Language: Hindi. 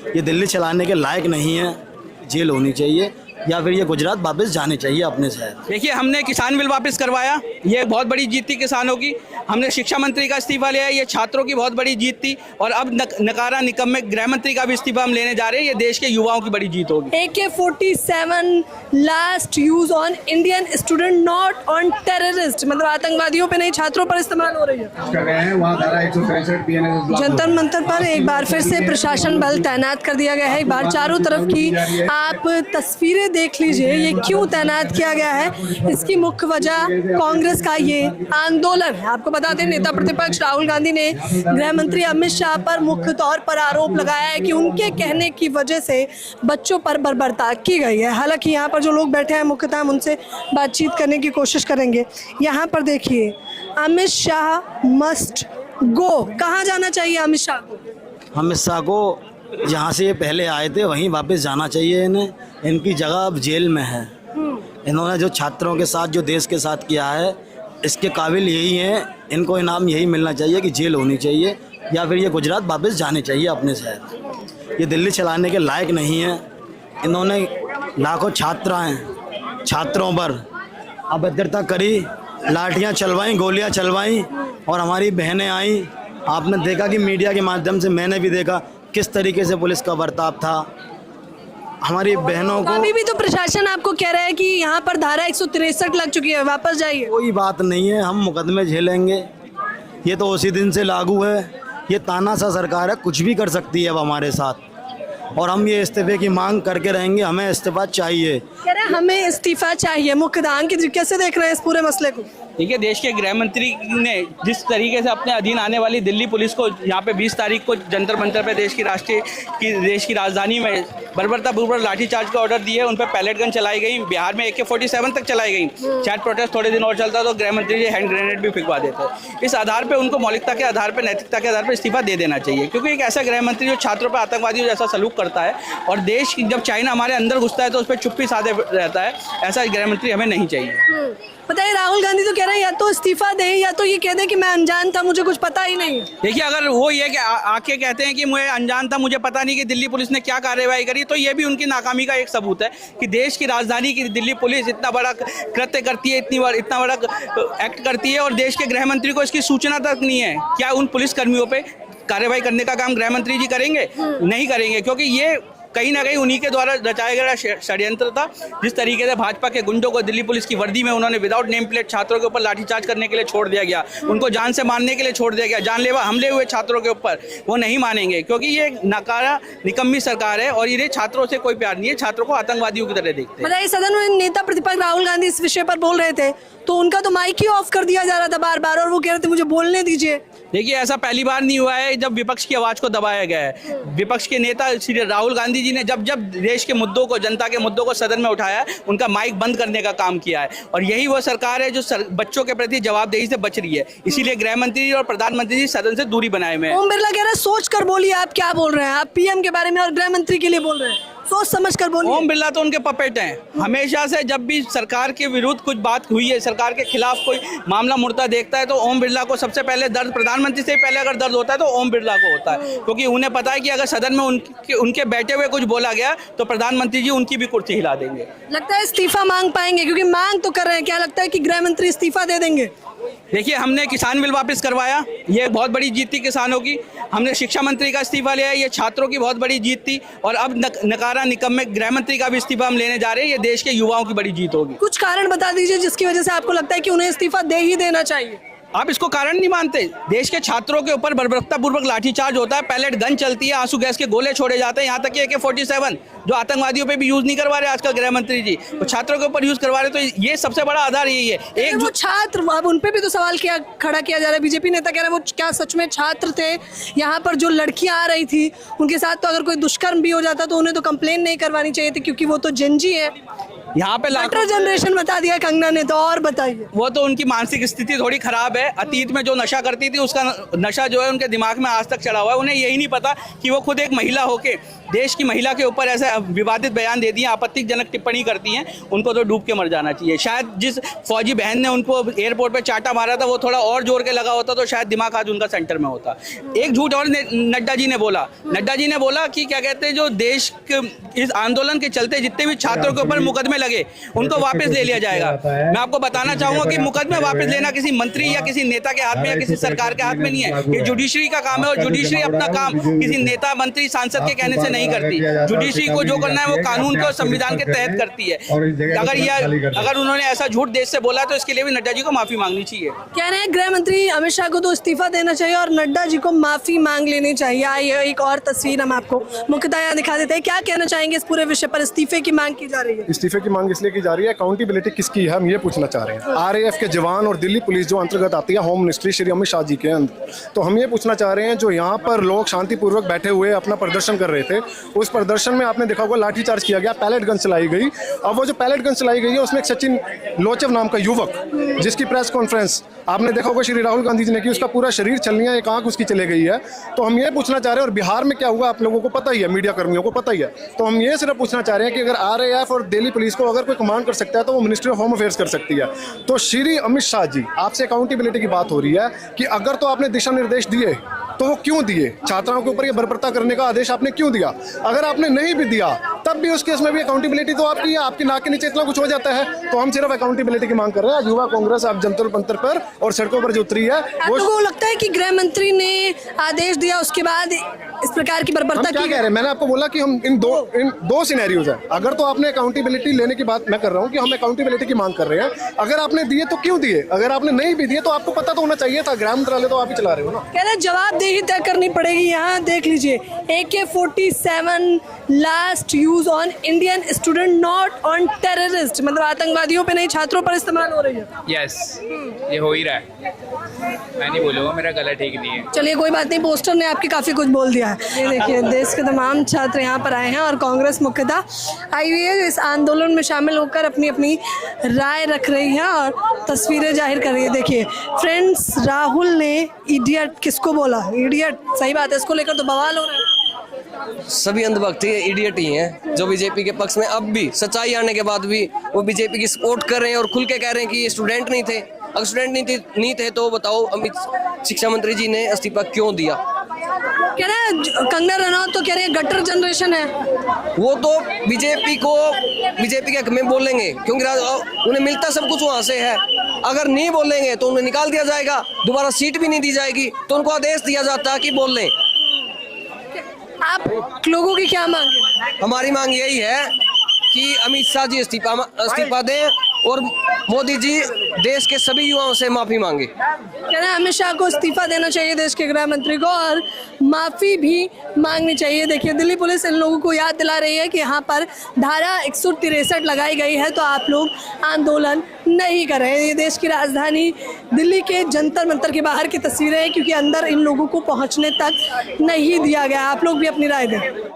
ये दिल्ली चलाने के लायक नहीं है, जेल होनी चाहिए या फिर ये गुजरात वापस जाने चाहिए अपने शहर। देखिए, हमने किसान बिल वापस करवाया, ये बहुत बड़ी जीत थी किसानों की। हमने शिक्षा मंत्री का इस्तीफा लिया, ये छात्रों की बहुत बड़ी जीत थी। और अब नकारा निकम्मे गृह मंत्री का भी इस्तीफा हम लेने जा रहे हैं, ये देश के युवाओं की बड़ी जीत होगी। AK-47 last use on Indian student, not on terrorist, मतलब आतंकवादियों पे नहीं, छात्रों पर इस्तेमाल हो रही है। जंतर मंतर पर एक बार फिर से प्रशासन बल तैनात कर दिया गया है। एक बार चारों तरफ की आप तस्वीरें देख लीजिए, ये क्यों तैनात किया गया है, इसकी मुख्य वजह कांग्रेस का ये आंदोलन है। आपको बता दें, नेता प्रतिपक्ष राहुल गांधी ने गृह मंत्री अमित शाह पर मुख्य तौर पर आरोप लगाया है कि उनके कहने की वजह से बच्चों पर बर्बरता की गई है। हालांकि यहाँ पर जो लोग बैठे हैं मुख्यतः हम उनसे बातचीत करने की कोशिश करेंगे। यहाँ पर देखिए, अमित शाह मस्ट गो, कहाँ जाना चाहिए अमित शाह को? अमित शाह को जहाँ से ये पहले आए थे वहीं वापस जाना चाहिए इन्हें। इनकी जगह अब जेल में है। इन्होंने जो छात्रों के साथ, जो देश के साथ किया है, इसके काबिल यही हैं। इनको इनाम यही मिलना चाहिए कि जेल होनी चाहिए या फिर ये गुजरात वापस जाने चाहिए अपने शहर। ये दिल्ली चलाने के लायक नहीं है। इन्होंने लाखों छात्र हैं, छात्रों पर अभद्रता करी, लाठियाँ चलवाईं, गोलियाँ चलवाईं और हमारी बहनें आईं। आपने देखा कि मीडिया के माध्यम से मैंने भी देखा किस तरीके से पुलिस का बर्ताव था हमारी बहनों को। अभी भी तो प्रशासन आपको कह रहा है कि यहाँ पर धारा 163 लग चुकी है, वापस जाइए। कोई बात नहीं है, हम मुकदमे झेलेंगे। ये तो उसी दिन से लागू है। ये तानाशाह सरकार है, कुछ भी कर सकती है अब हमारे साथ, और हम ये इस्तीफे की मांग करके रहेंगे। हमें इस्तीफा चाहिए। कह रहे हैं हमें इस्तीफा चाहिए। मुख्यधान कैसे देख रहे हैं इस पूरे मसले को? देखिए, देश के गृह मंत्री ने जिस तरीके से अपने अधीन आने वाली दिल्ली पुलिस को यहाँ पे 20 तारीख को जंतर मंतर पे देश की राजधानी में बर्बरतापूर्वक लाठीचार्ज का ऑर्डर दिए, उन पर पैलेट गन चलाई गई। बिहार में AK-47 तक चलाई गई। शायद प्रोटेस्ट थोड़े दिन और चलता तो गृह मंत्री जी हैंड ग्रेनेड भी फिकवा देते। इस आधार पर उनको मौलिकता के आधार पर, नैतिकता के आधार पर इस्तीफा दे देना चाहिए, क्योंकि एक ऐसा गृह मंत्री जो छात्रों पर आतंकवादियों जैसा सलूक करता है और देश जब चाइना हमारे अंदर घुसता है तो उस पर चुप्पी साधे रहता है, ऐसा गृह मंत्री हमें नहीं चाहिए। बताइए, राहुल गांधी तो कह रहे हैं या तो इस्तीफा दें या तो ये कह दें कि मैं अनजान था, मुझे कुछ पता ही नहीं। देखिए, अगर वो ये कि आके कहते हैं कि मुझे अनजान था, मुझे पता नहीं कि दिल्ली पुलिस ने क्या कार्रवाई करी, तो ये भी उनकी नाकामी का एक सबूत है कि देश की राजधानी की दिल्ली पुलिस इतना बड़ा कृत्य करती है, इतना बड़ा एक्ट करती है और देश के गृह मंत्री को इसकी सूचना तक नहीं है। क्या उन पुलिस कर्मियों पे कार्रवाई करने का काम गृह मंत्री जी करेंगे? नहीं करेंगे, क्योंकि ये कहीं ना कहीं उन्हीं के द्वारा रचाया गया षड्यंत्र था। जिस तरीके से भाजपा के गुंडों को दिल्ली पुलिस की वर्दी में उन्होंने विदाउट नेम प्लेट छात्रों के ऊपर लाठीचार्ज करने के लिए छोड़ दिया गया, उनको जान से मारने के लिए छोड़ दिया गया, जानलेवा हमले हुए छात्रों के ऊपर, वो नहीं मानेंगे, क्योंकि ये नकारा निकम्मी सरकार है और ये छात्रों से कोई प्यार नहीं है, छात्रों को आतंकवादियों की तरह देखते हैं। बताइए, सदन में नेता प्रतिपक्ष राहुल गांधी इस विषय पर बोल रहे थे तो उनका तो माइक ही ऑफ कर दिया जा रहा था बार बार, और वो कह रहे थे मुझे बोलने दीजिए। देखिए, ऐसा पहली बार नहीं हुआ है जब विपक्ष की आवाज़ को दबाया गया है। विपक्ष के नेता श्री राहुल गांधी जी ने जब जब देश के मुद्दों को, जनता के मुद्दों को सदन में उठाया है, उनका माइक बंद करने का काम किया है। और यही वो सरकार है जो बच्चों के प्रति जवाबदेही से बच रही है। इसीलिए गृह मंत्री और प्रधानमंत्री जी सदन से दूरी बनाए हुए हैं। ओम बिरला कह रहे हैं सोच कर बोलिए, आप क्या बोल रहे हैं? आप PM के बारे में और गृह मंत्री के लिए बोल रहे हैं, सोच समझ कर बोलिए। ओम बिरला तो उनके पपेट हैं। हमेशा से जब भी सरकार के विरुद्ध कुछ बात हुई है, सरकार के खिलाफ कोई मामला मुर्दा देखता है तो ओम बिरला को सबसे पहले दर्द, प्रधानमंत्री से पहले अगर दर्द होता है तो ओम बिरला को होता है, क्योंकि उन्हें पता है कि अगर सदन में उनके बैठे हुए कुछ बोला गया तो प्रधानमंत्री जी उनकी भी कुर्सी हिला देंगे। लगता है इस्तीफा मांग पाएंगे, क्योंकि मांग तो कर रहे हैं। क्या लगता है कि गृह मंत्री इस्तीफा दे देंगे? देखिए, हमने किसान बिल वापस करवाया, ये बहुत बड़ी जीत थी किसानों की। हमने शिक्षा मंत्री का इस्तीफा लिया, ये छात्रों की बहुत बड़ी जीत थी। और अब नकारा निकम्मे गृह मंत्री का भी इस्तीफा हम लेने जा रहे हैं, ये देश के युवाओं की बड़ी जीत होगी। कुछ कारण बता दीजिए जिसकी वजह से आपको लगता है कि उन्हें इस्तीफा दे ही देना चाहिए। आप इसको कारण नहीं मानते? देश के छात्रों के ऊपर बर्बरतापूर्वक लाठीचार्ज होता है, पैलेट गन चलती है, आंसू गैस के गोले छोड़े जाते हैं, यहाँ तक कि AK-47 जो आतंकवादियों पे भी यूज नहीं करवा रहे आजकल गृह मंत्री जी, तो छात्रों के ऊपर यूज करवा रहे। तो ये सबसे बड़ा आधार यही है। एक वो छात्र, अब उन पे भी तो सवाल खड़ा किया जा रहा है। बीजेपी नेता कह रहे हैं वो क्या सच में छात्र थे? यहाँ पर जो लड़कियां आ रही थी उनके साथ तो अगर कोई दुष्कर्म भी हो जाता तो उन्हें तो कंप्लेन नहीं करवानी चाहिए थी, क्योंकि वो तो जेनजी है। यहाँ पे लाटर जनरेशन बता दिया कंगना ने, तो और बताइए। वो तो उनकी मानसिक स्थिति थोड़ी खराब है। अतीत में जो नशा करती थी उसका नशा जो है उनके दिमाग में आज तक चढ़ा हुआ है। उन्हें यही नहीं पता कि वो खुद एक महिला होके देश की महिला के ऊपर ऐसा विवादित बयान दे दिए, आपत्तिजनक टिप्पणी करती हैं, उनको तो डूब के मर जाना चाहिए। शायद जिस फौजी बहन ने उनको एयरपोर्ट पे चाटा मारा था वो थोड़ा और जोर के लगा होता तो शायद दिमाग आज उनका सेंटर में होता। एक झूठ और नड्डा जी ने बोला कि क्या कहते हैं, जो देश के इस आंदोलन के चलते जितने भी छात्रों के ऊपर मुकदमे लगे उनको वापस ले लिया जाएगा। मैं आपको बताना चाहूंगा कि मुकदमे वापस लेना किसी मंत्री या किसी नेता के हाथ में या किसी सरकार के हाथ में नहीं है, ये जुडिशरी का काम है और जुडिशरी अपना काम किसी नेता, मंत्री, सांसद के कहने से नहीं करती। जुडिशरी को जो करना है वो कानून के और संविधान के तहत करती है। अगर उन्होंने ऐसा झूठ देश से बोला तो इसके लिए भी नड्डा जी को माफी मांगनी चाहिए। कह रहे हैं गृह मंत्री अमित शाह को तो इस्तीफा देना चाहिए और नड्डा जी को माफी मांग लेनी चाहिए। आइए एक और तस्वीर हम आपको मुख्यतः यहाँ दिखा देते हैं। क्या कहना चाहेंगे इस पूरे विषय पर? इस्तीफे की मांग की जा रही है। इस्तीफे की मांग इसलिए की जा रही है, अकाउंटेबिलिटी किसकी है हम ये पूछना चाह रहे हैं। आरएएफ के जवान और दिल्ली पुलिस जो अंतर्गत आती है होम मिनिस्ट्री श्री अमित शाह जी के अंदर, तो हम ये पूछना चाह रहे हैं जो यहाँ पर लोग शांतिपूर्वक बैठे हुए अपना प्रदर्शन कर रहे थे, उस प्रदर्शन में आपने देखा होगा लाठीचार्ज किया गया, पैलेट गन चलाई गई। अब वो जो पैलेट गन चलाई गई है उसमें एक सचिन लोचव नाम का युवक जिसकी प्रेस कॉन्फ्रेंस आपने देखा होगा श्री राहुल गांधी जी ने की, उसका पूरा शरीर छलनियां, एक आंख उसकी चले गई है। तो हम ये पूछना चाह रहे हैं, और बिहार में क्या हुआ आप लोगों को पता ही है, मीडिया कर्मियों को पता ही है, तो हम ये सिर्फ पूछना चाह रहे हैं कि अगर आरएएफ और दिल्ली पुलिस को अगर कोई कमांड कर सकता है तो वो मिनिस्ट्री ऑफ होम अफेयर्स कर सकती है। तो श्री अमित शाह जी आपसे अकाउंटेबिलिटी की बात हो रही है कि अगर तो आपने दिशा निर्देश दिए तो वो क्यों दिए, छात्राओं के ऊपर ये बर्बरता करने का आदेश आपने क्यों दिया? अगर आपने नहीं भी दिया तब भी उस केस में भी अकाउंटेबिलिटी तो आपकी है, आपकी नाक के नीचे इतना कुछ हो जाता है। तो हम सिर्फ अकाउंटेबिलिटी की मांग कर रहे हैं। युवा कांग्रेस आप जंतर मंतर पर और सड़कों पर जो उतरी है वो लगता है कि गृह मंत्री ने आदेश दिया उसके बाद इस प्रकार की बर्बरता क्या कह रहे हैं? मैंने आपको बोला कि हम इन दो सिनेरियोज है। अगर तो आपने अकाउंटेबिलिटी लेने की बात मैं कर रहा हूँ कि हम अकाउंटेबिलिटी की मांग कर रहे हैं। अगर आपने दिए तो क्यों दिए? अगर आपने नहीं भी दिए तो आपको पता तो होना चाहिए था। गृह मंत्रालय तो आप ही चला रहे हो ना। कह रहे जवाबदेही तय करनी पड़ेगी। यहाँ देख लीजिए AK-47 last use on Indian student not on terrorist, मतलब आतंकवादियों पे नहीं छात्रों पर इस्तेमाल हो रही है। यस, ये हो ही रहा है। मैं नहीं बोलूँगा, मेरा गला ठीक नहीं है। चलिए कोई बात नहीं, पोस्टर ने आपके काफी कुछ बोल दिया है। ये देखिए देश के तमाम छात्र यहाँ पर आए हैं और कांग्रेस मुख्यतः आई हुई है, इस आंदोलन में शामिल होकर अपनी अपनी राय रख रही है और तस्वीरें जाहिर कर रही है। देखिए फ्रेंड्स, राहुल ने इडियट किसको बोला? इडियट, सही बात है, इसको लेकर तो बवाल हो रहा है। सभी अंधभक्त इडियट ही हैं जो बीजेपी के पक्ष में अब भी सच्चाई आने के बाद भी वो बीजेपी की सपोर्ट कर रहे हैं और खुल के कह रहे हैं कि ये स्टूडेंट नहीं थे। अगर स्टूडेंट नहीं थे तो बताओ अमित शिक्षा मंत्री जी ने इस्तीफा क्यों दिया? कह रहे हैं कंगना रनौत तो कह रहे हैं गटर जनरेशन है। वो तो बीजेपी के हक में बोलेंगे क्योंकि उन्हें मिलता सब कुछ वहाँ से है। अगर नहीं बोलेंगे तो उन्हें निकाल दिया जाएगा, दोबारा सीट भी नहीं दी जाएगी, तो उनको आदेश दिया जाता है कि बोल लें। आप लोगों की क्या मांग है? हमारी मांग यही है कि अमित शाह जी इस्तीफा दें और मोदी जी देश के सभी युवाओं से माफी मांगे। कह रहे हैं अमित शाह को इस्तीफा देना चाहिए देश के गृह मंत्री को और माफी भी मांगनी चाहिए। देखिए दिल्ली पुलिस इन लोगों को याद दिला रही है कि यहाँ पर धारा 163 लगाई गई है तो आप लोग आंदोलन नहीं कर रहे हैं। ये देश की राजधानी दिल्ली के जंतर मंतर के बाहर की तस्वीरें हैं क्योंकि अंदर इन लोगों को पहुँचने तक नहीं दिया गया। आप लोग भी अपनी राय दें।